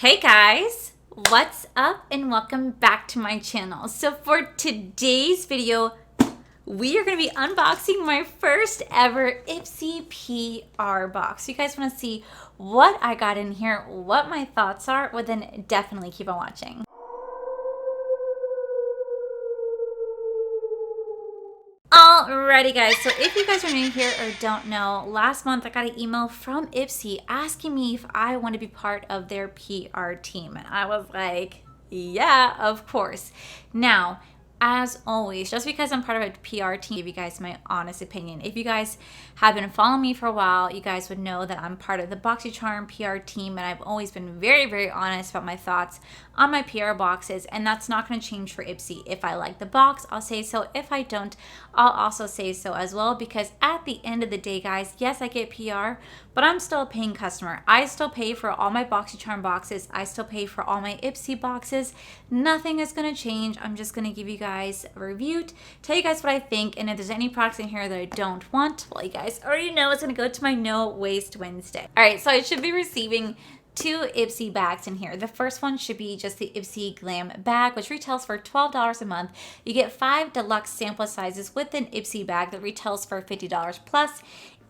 Hey guys, what's up and welcome back to my channel. So for today's video, we are going to be unboxing my first ever Ipsy PR box. You guys want to see what I got in here, what my thoughts are, well then definitely keep on watching. Alrighty guys, so if you guys are new here or don't know, last month I got an email from Ipsy asking me if I want to be part of their PR team. And I was like, yeah, of course. Now, as always, just because I'm part of a PR team, I'll give you guys my honest opinion. If you guys have been following me for a while, you guys would know that I'm part of the BoxyCharm PR team, and I've always been very, very honest about my thoughts on my PR boxes, and that's not going to change for Ipsy. If I like the box, I'll say so. If I don't, I'll also say so as well, because at the end of the day, guys, yes, I get PR, but I'm still a paying customer. I still pay for all my BoxyCharm boxes. I still pay for all my Ipsy boxes. Nothing is going to change. I'm just going to give you guys a review, tell you guys what I think, and if there's any products in here that I don't want, well, you guys already know it's going to go to my No Waste Wednesday. All right, so I should be receiving two Ipsy bags in here. The first one should be just the Ipsy Glam bag, which retails for $12 a month. You get 5 deluxe sample sizes with an Ipsy bag that retails for $50 plus.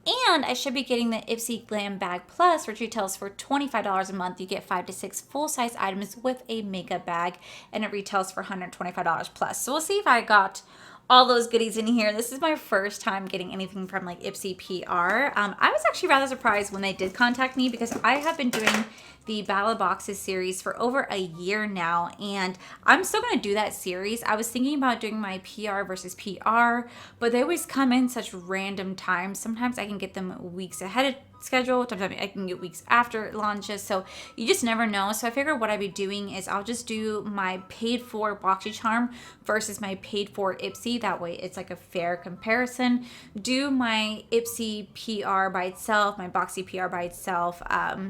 And I should be getting the Ipsy Glam Bag Plus, which retails for $25 a month. You get 5 to 6 full-size items with a makeup bag, and it retails for $125 plus. So we'll see if I got all those goodies in here. This is my first time getting anything from like Ipsy PR. I was actually rather surprised when they did contact me, because I have been doing the Battle of Boxes series for over a year now, and I'm still going to do that series. I was thinking about doing my PR versus PR, but they always come in such random times. Sometimes I can get them weeks ahead of schedule, sometimes I can get weeks after it launches, so you just never know. So I figured what I'd be doing is I'll just do my paid for BoxyCharm versus my paid for Ipsy. That way it's like a fair comparison. Do my Ipsy PR by itself, my Boxy PR by itself.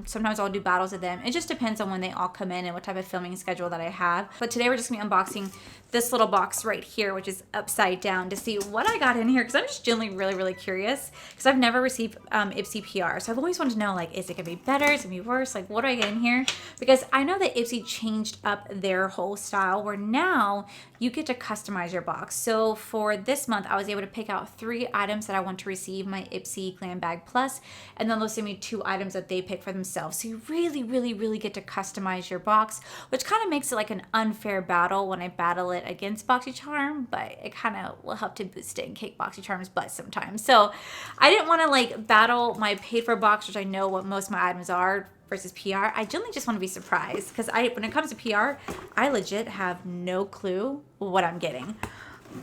Sometimes I'll do battles of them. It just depends on when they all come in and what type of filming schedule that I have. But today we're just gonna be unboxing this little box right here, which is upside down, to see what I got in here, because I'm just genuinely really curious, because I've never received Ipsy PR. So I've always wanted to know, like, is it gonna be better? Is it gonna be worse? Like, what do I get in here? Because I know that Ipsy changed up their whole style, where now you get to customize your box. So for this month, I was able to pick out 3 items that I want to receive my Ipsy Glam Bag Plus, and then they'll send me 2 items that they pick for themselves. So you really get to customize your box, which kind of makes it like an unfair battle when I battle it against BoxyCharm, but it kind of will help to boost it and kick BoxyCharm's butt sometimes. So I didn't want to like battle my paid for box, which I know what most of my items are, versus PR. I generally just want to be surprised, because when it comes to PR, I legit have no clue what I'm getting.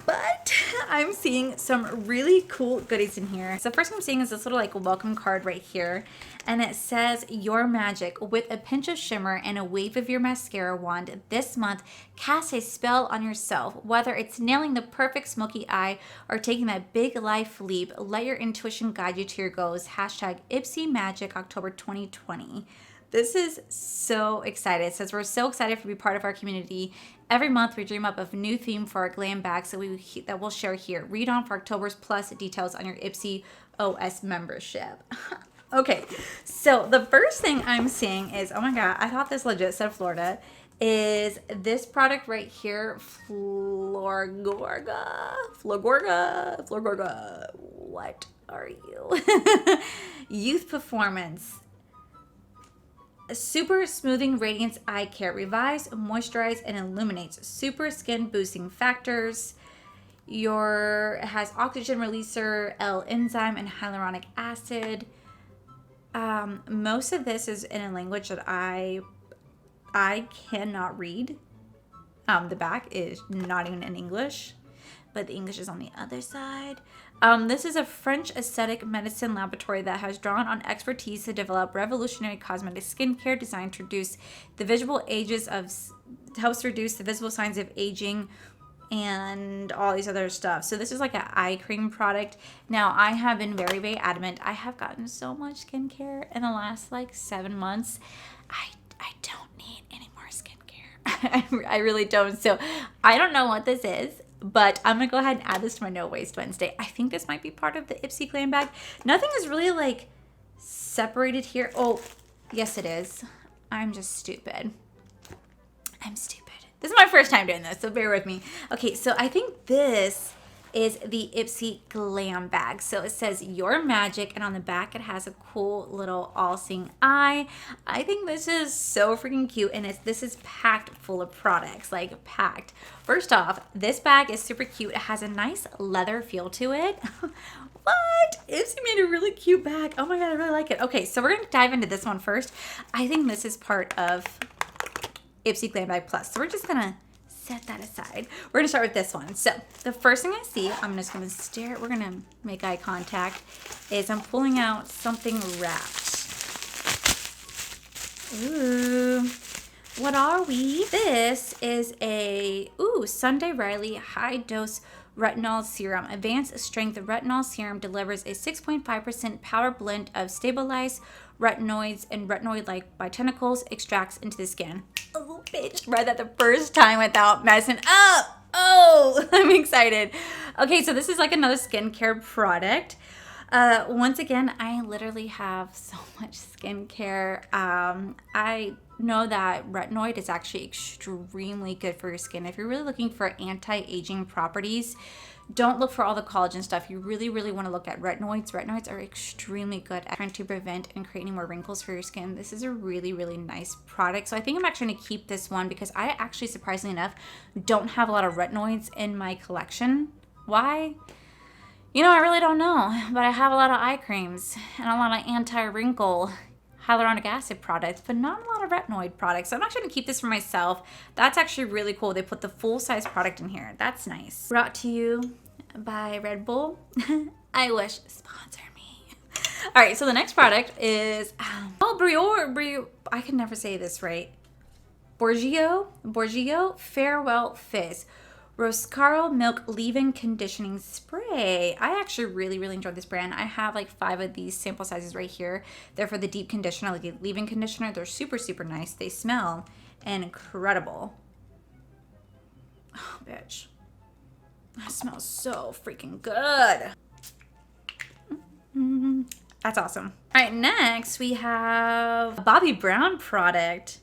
But I'm seeing some really cool goodies in here. So first I'm seeing is this little like welcome card right here, and it says, "Your magic, with a pinch of shimmer and a wave of your mascara wand this month, cast a spell on yourself. Whether it's nailing the perfect smoky eye or taking that big life leap, let your intuition guide you to your goals. Hashtag Ipsy Magic October 2020. This is so excited. It says, "We're so excited to be part of our community. Every month we dream up a new theme for our glam bags that we'll share here. Read on for October's plus details on your Ipsy OS membership." Okay, so the first thing I'm seeing is, oh my god, I thought this legit said Florida, is this product right here, Florgorga. What are you? Youth Performance. Super Smoothing Radiance Eye Care. Revives, moisturize, and illuminates. Super skin boosting factors. It has oxygen releaser, L-enzyme, and hyaluronic acid. Most of this is in a language that I cannot read. The back is not even in English, but the English is on the other side. This is a French aesthetic medicine laboratory that has drawn on expertise to develop revolutionary cosmetic skincare designed to reduce the helps reduce the visible signs of aging and all these other stuff. So this is like an eye cream product. Now, I have been very adamant. I have gotten so much skincare in the last like 7 months. I don't need any more skincare. I really don't. So I don't know what this is, but I'm gonna go ahead and add this to my No Waste Wednesday. I think this might be part of the Ipsy Glam bag. Nothing is really like separated here. Oh, yes it is. I'm just stupid. I'm stupid. This is my first time doing this, so bear with me. Okay, so I think this is the Ipsy Glam bag. So it says Your Magic, and on the back it has a cool little all-seeing eye. I think this is so freaking cute, and this is packed full of products, like packed. First off, this bag is super cute. It has a nice leather feel to it. What? Ipsy made a really cute bag. Oh my God, I really like it. Okay, so we're gonna dive into this one first. I think this is part of Ipsy Glam Bag Plus. So we're just gonna set that aside. We're gonna start with this one. So the first thing I see, I'm just gonna stare, we're gonna make eye contact, is I'm pulling out something wrapped. Ooh, what are we? This is a, Sunday Riley high dose retinol serum. Advanced strength retinol serum delivers a 6.5% powder blend of stabilized retinoids and retinoid-like botanicals extracts into the skin. Oh, bitch, read that the first time without messing up. Oh, I'm excited. Okay, so this is like another skincare product. Once again, I literally have so much skincare. I know that retinoid is actually extremely good for your skin. If you're really looking for anti-aging properties, don't look for all the collagen stuff. You really, really want to look at retinoids. Retinoids are extremely good at trying to prevent and creating more wrinkles for your skin. This is a really, really nice product. So I think I'm actually going to keep this one because I actually, surprisingly enough, don't have a lot of retinoids in my collection. Why? You know, I really don't know, but I have a lot of eye creams and a lot of anti-wrinkle hyaluronic acid products, but not a lot of retinoid products. So I'm actually gonna keep this for myself. That's actually really cool. They put the full-size product in here. That's nice. Brought to you by Red Bull. I wish, sponsor me. All right, so the next product is, Brio, I can never say this right. Borgio Farewell Fizz Roscaro Milk Leave-In Conditioning Spray. I actually really, really enjoyed this brand. I have like 5 of these sample sizes right here. They're for the deep conditioner, like a leave-in conditioner. They're super, super nice. They smell incredible. Oh, bitch. That smells so freaking good. That's awesome. All right, next we have a Bobbi Brown product.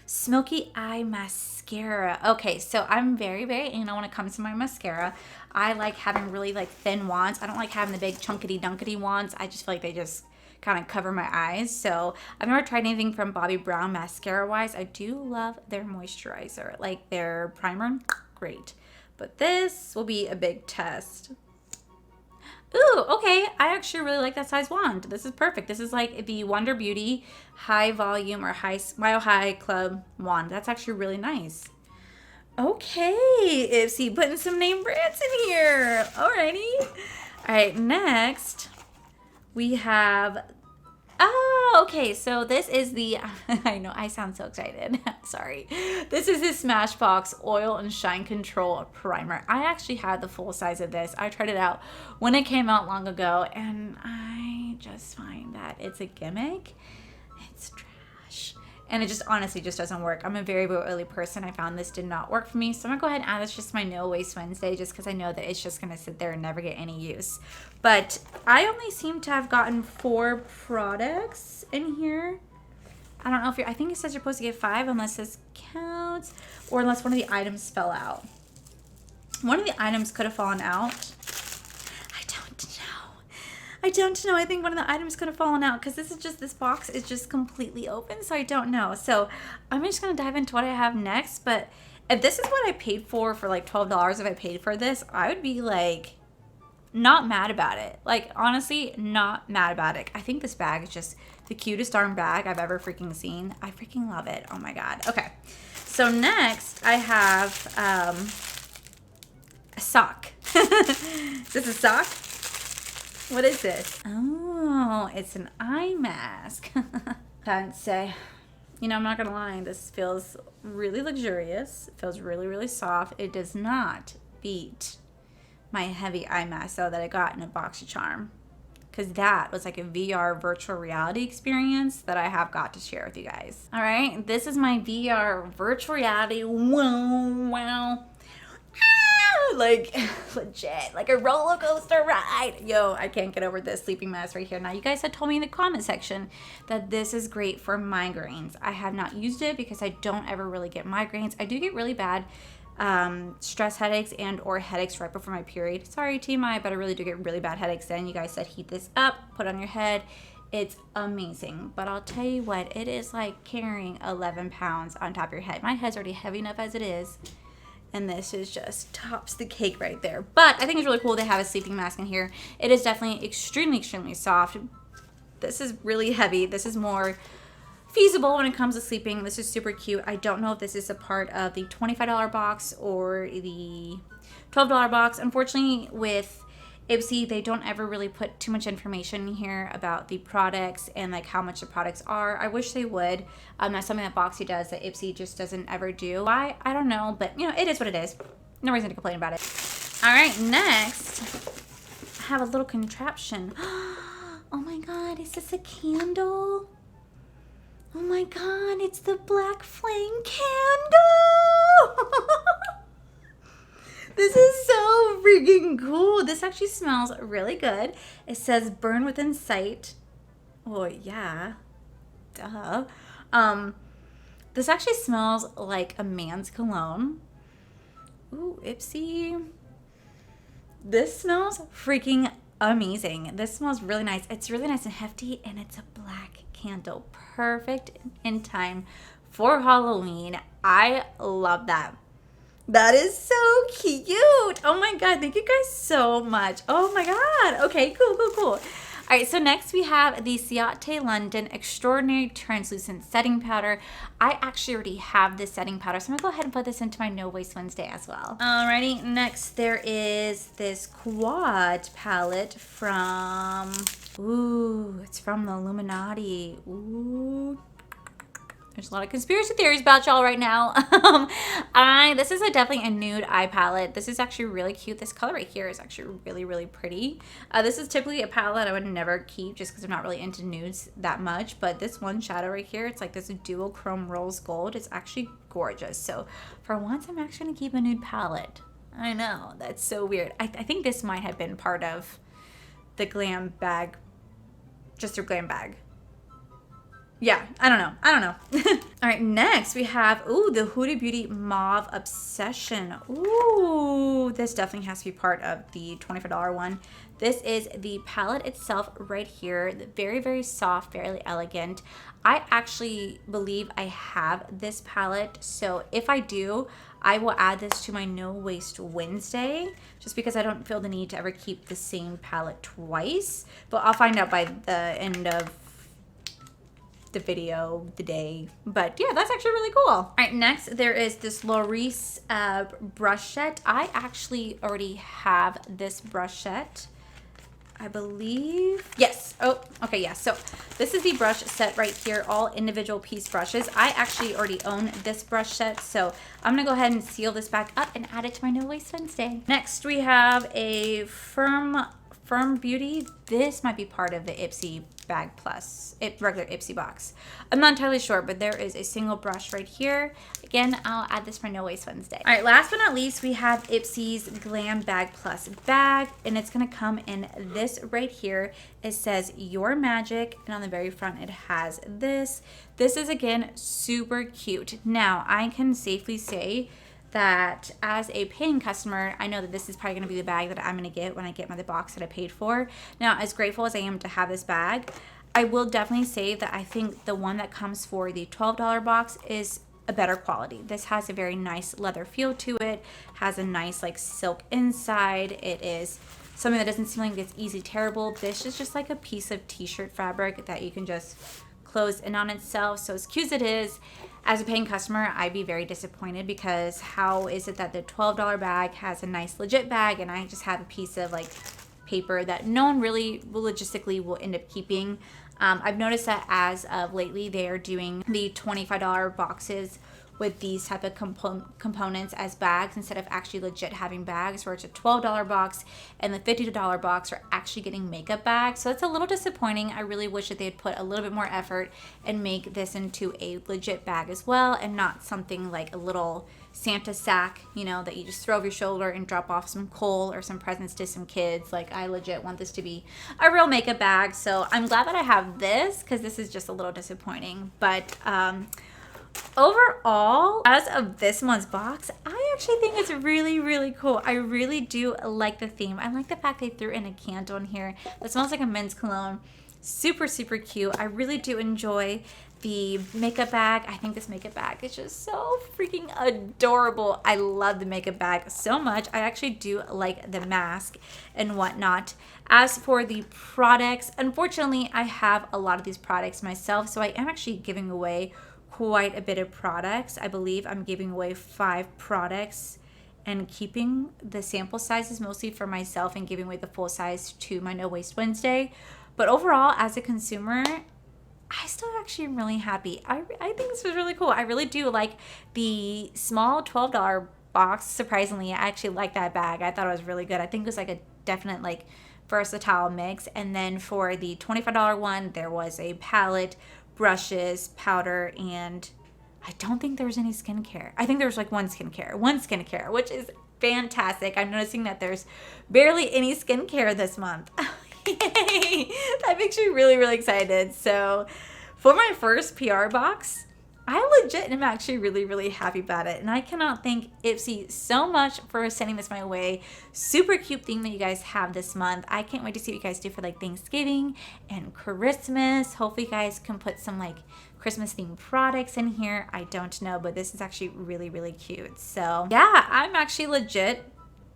Smoky Eye Mascara. Okay, so I'm very, very anal when it comes to my mascara. I like having really like thin wands. I don't like having the big chunkity dunkity wands. I just feel like they just kind of cover my eyes. So I've never tried anything from Bobbi Brown mascara wise. I do love their moisturizer, like their primer, great. But this will be a big test. Ooh, okay. I actually really like that size wand. This is perfect. This is like the Wonder Beauty high volume or Mile High Club wand. That's actually really nice. Okay, Ipsy, putting some name brands in here. Alrighty. All right, next we have, okay, so this is the, I know, I sound so excited. Sorry. This is the Smashbox Oil and Shine Control Primer. I actually had the full size of this. I tried it out when it came out long ago, and I just find that it's a gimmick. It's trash. And it just honestly just doesn't work. I'm a very, very oily person. I found this did not work for me. So I'm going to go ahead and add this just to my No Waste Wednesday just because I know that it's just going to sit there and never get any use. But I only seem to have gotten 4 products in here. I don't know if I think it says you're supposed to get 5 unless this counts or unless one of the items fell out. One of the items could have fallen out. I don't know. I think one of the items could have fallen out because this box is just completely open, so I don't know. So I'm just going to dive into what I have next. But if this is what I paid for like $12, if I paid for this, I would be like not mad about it. Like honestly, not mad about it. I think this bag is just the cutest darn bag I've ever freaking seen. I freaking love it. Oh my God. Okay. So next I have a sock. Is this a sock? What is this? Oh, it's an eye mask. Can't say. You know, I'm not gonna lie, this feels really luxurious. It feels really, really soft. It does not beat my heavy eye mask though that I got in a BoxyCharm. Because that was like a VR virtual reality experience that I have got to share with you guys. All right, this is my VR virtual reality. Wow. like legit, like a roller coaster ride. Yo, I can't get over this sleeping mask right here. Now, you guys had told me in the comment section that this is great for migraines. I have not used it because I don't ever really get migraines. I do get really bad stress headaches and or headaches right before my period. Sorry, TMI, but I really do get really bad headaches then. You guys said heat this up, put on your head. It's amazing. But I'll tell you what, it is like carrying 11 pounds on top of your head. My head's already heavy enough as it is, and this is just tops the cake right there. But I think it's really cool they have a sleeping mask in here. It is definitely extremely soft. This is really heavy. This is more feasible when it comes to sleeping. This is super cute. I don't know if this is a part of the $25 box or the $12 box. Unfortunately, with Ipsy, they don't ever really put too much information in here about the products and like how much the products are. I wish they would. That's something that Boxy does that Ipsy just doesn't ever do. Why? I don't know, but you know, it is what it is. No reason to complain about it. All right, next, I have a little contraption. Oh my God, is this a candle? Oh my God, it's the black flame candle. This is so freaking cool. This actually smells really good. It says burn within sight. Oh yeah, duh. This actually smells like a man's cologne. Ooh, Ipsy. This smells freaking amazing. This smells really nice. It's really nice and hefty, and it's a black candle. Perfect in time for Halloween. I love that. That is so cute. Oh my God, thank you guys so much. Oh my God. Okay, cool. All right, so next we have the Ciate London Extraordinary Translucent Setting Powder. I actually already have this setting powder, so I'm gonna go ahead and put this into my No Waste Wednesday as well. Alrighty, next there is this quad palette from, ooh, it's from the Illuminati. Ooh. There's a lot of conspiracy theories about y'all right now. This is definitely a nude eye palette. This is actually really cute. This color right here is actually really pretty. This is typically a palette I would never keep just because I'm not really into nudes that much. But this one shadow right here, it's like this dual chrome rose gold. It's actually gorgeous. So for once, I'm actually gonna keep a nude palette. I know, that's so weird. I think this might have been part of the glam bag, just a glam bag. Yeah, I don't know. All right, next we have, ooh, the Huda Beauty Mauve Obsession. Ooh, this definitely has to be part of the $25 one. This is the palette itself right here. Very soft, very elegant. I actually believe I have this palette, so if I do, I will add this to my No Waste Wednesday, just because I don't feel the need to ever keep the same palette twice. But I'll find out by the end of the video, the day. But yeah, that's actually really cool. All right, next there is this Laurice brush set. I actually already have this brush set, I believe. Yes. Oh, okay, yeah. So this is the brush set right here, all individual piece brushes. I actually already own this brush set, so I'm gonna go ahead and seal this back up and add it to my No Waste Wednesday. Next we have a Firm Beauty. This might be part of the Ipsy Bag Plus, regular Ipsy box. I'm not entirely sure, but there is a single brush right here. Again, I'll add this for No Waste Wednesday. All right, last but not least, we have Ipsy's Glam Bag Plus bag, and it's gonna come in this right here. It says Your Magic, and on the very front it has this. This is, again, super cute. Now, I can safely say that as a paying customer, I know that this is probably gonna be the bag that I'm gonna get when I get the box that I paid for. Now, as grateful as I am to have this bag, I will definitely say that I think the one that comes for the $12 box is a better quality. This has a very nice leather feel to it, has a nice like silk inside. It is something that doesn't seem like it's easy tearable. This is just like a piece of t-shirt fabric that you can just close in on itself. So as cute as it is, as a paying customer, I'd be very disappointed, because how is it that the $12 bag has a nice legit bag and I just have a piece of like paper that no one really logistically will end up keeping. I've noticed that as of lately, they are doing the $25 boxes with these type of components as bags instead of actually legit having bags, where it's a $12 box and the $50 box are actually getting makeup bags. So it's a little disappointing. I really wish that they'd put a little bit more effort and make this into a legit bag as well, and not something like a little Santa sack, you know, that you just throw over your shoulder and drop off some coal or some presents to some kids. Like, I legit want this to be a real makeup bag. So I'm glad that I have this, because this is just a little disappointing. But overall, as of this month's box, I actually think it's really, really cool. I really do like the theme. I like the fact they threw in a candle in here that smells like a men's cologne. Super, super cute. I really do enjoy the makeup bag. I think this makeup bag is just so freaking adorable. I love the makeup bag so much. I actually do like the mask and whatnot. As for the products, unfortunately, I have a lot of these products myself, so I am actually giving away quite a bit of products. I believe I'm giving away 5 products and keeping the sample sizes mostly for myself and giving away the full size to my No Waste Wednesday. But overall, as a consumer, I still actually am really happy. I think this was really cool. I really do like the small $12 box. Surprisingly, I actually like that bag. I thought it was really good. I think it was like a definite like versatile mix. And then for the $25 one, there was a palette, brushes, powder, and I don't think there was any skincare. I think there was like one skincare, which is fantastic. I'm noticing that there's barely any skincare this month. Yay! That makes me really, really excited. So for my first PR box, I legit am actually really, really happy about it. And I cannot thank Ipsy so much for sending this my way. Super cute theme that you guys have this month. I can't wait to see what you guys do for like Thanksgiving and Christmas. Hopefully you guys can put some like Christmas themed products in here. I don't know, but this is actually really, really cute. So yeah, I'm actually legit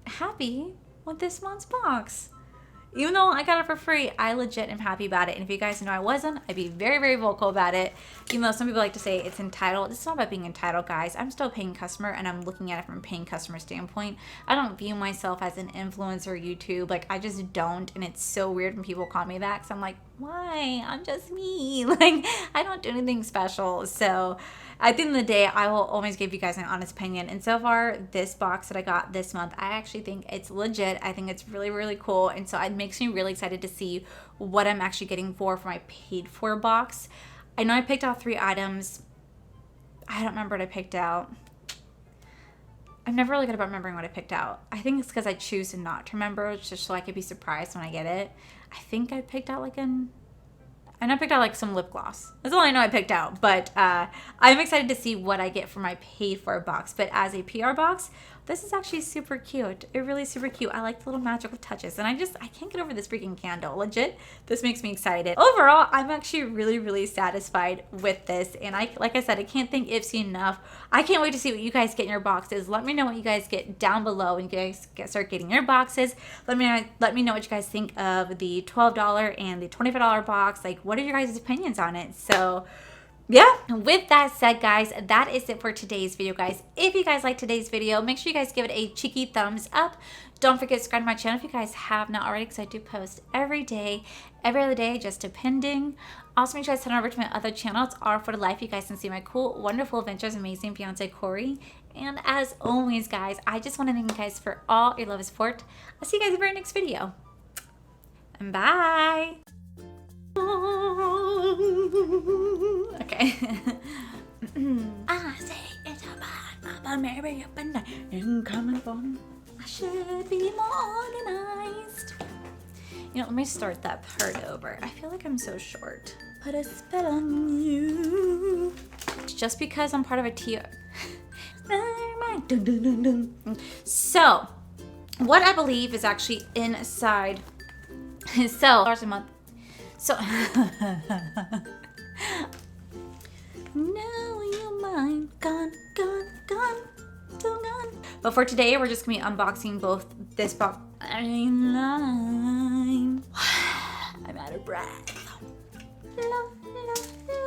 happy with this month's box. Even though I got it for free, I legit am happy about it. And if you guys know I wasn't, I'd be very, very vocal about it. Even though some people like to say it's entitled. It's not about being entitled, guys. I'm still a paying customer, and I'm looking at it from a paying customer standpoint. I don't view myself as an influencer YouTube. Like, I just don't. And it's so weird when people call me that, because I'm like, why? I'm just me. Like, I don't do anything special. So at the end of the day, I will always give you guys an honest opinion. And so far, this box that I got this month, I actually think it's legit. I think it's really, really cool. And so it makes me really excited to see what I'm actually getting for my paid for box. I know I picked out 3 items. I don't remember what I picked out. I'm never really good about remembering what I picked out. I think it's because I choose to not remember, just so I could be surprised when I get it. I think I picked out like I picked out like some lip gloss. That's all I know I picked out. But I'm excited to see what I get for my paid for box. But as a PR box, this is actually super cute. It really is super cute. I like the little magical touches. And I can't get over this freaking candle. Legit, this makes me excited. Overall, I'm actually really, really satisfied with this. And like I said, I can't thank Ipsy enough. I can't wait to see what you guys get in your boxes. Let me know what you guys get down below when you guys start getting your boxes. Let me know what you guys think of the $12 and the $25 box. Like, what are your guys' opinions on it? So yeah, with that said, guys, that is it for today's video, guys. If you guys like today's video, make sure you guys give it a cheeky thumbs up. Don't forget to subscribe to my channel if you guys have not already, because I do post every day, every other day, just depending. Also, make sure you guys head on over to my other channel. It's R for the Life. You guys can see my cool, wonderful adventures, amazing Beyonce Corey. And as always, guys, I just want to thank you guys for all your love and support. I'll see you guys in the very next video. And bye. Okay. I say it's about Mary up and coming from. I should be more organized. You know, let me start that part over. I feel like I'm so short. Put a spell on you. Just because I'm part of a T. So, what I believe is actually inside his cell $1 a month. So, now you're mine, gone, so gone. But for today, we're just gonna be unboxing both this box. I'm out of breath. Love, love, love.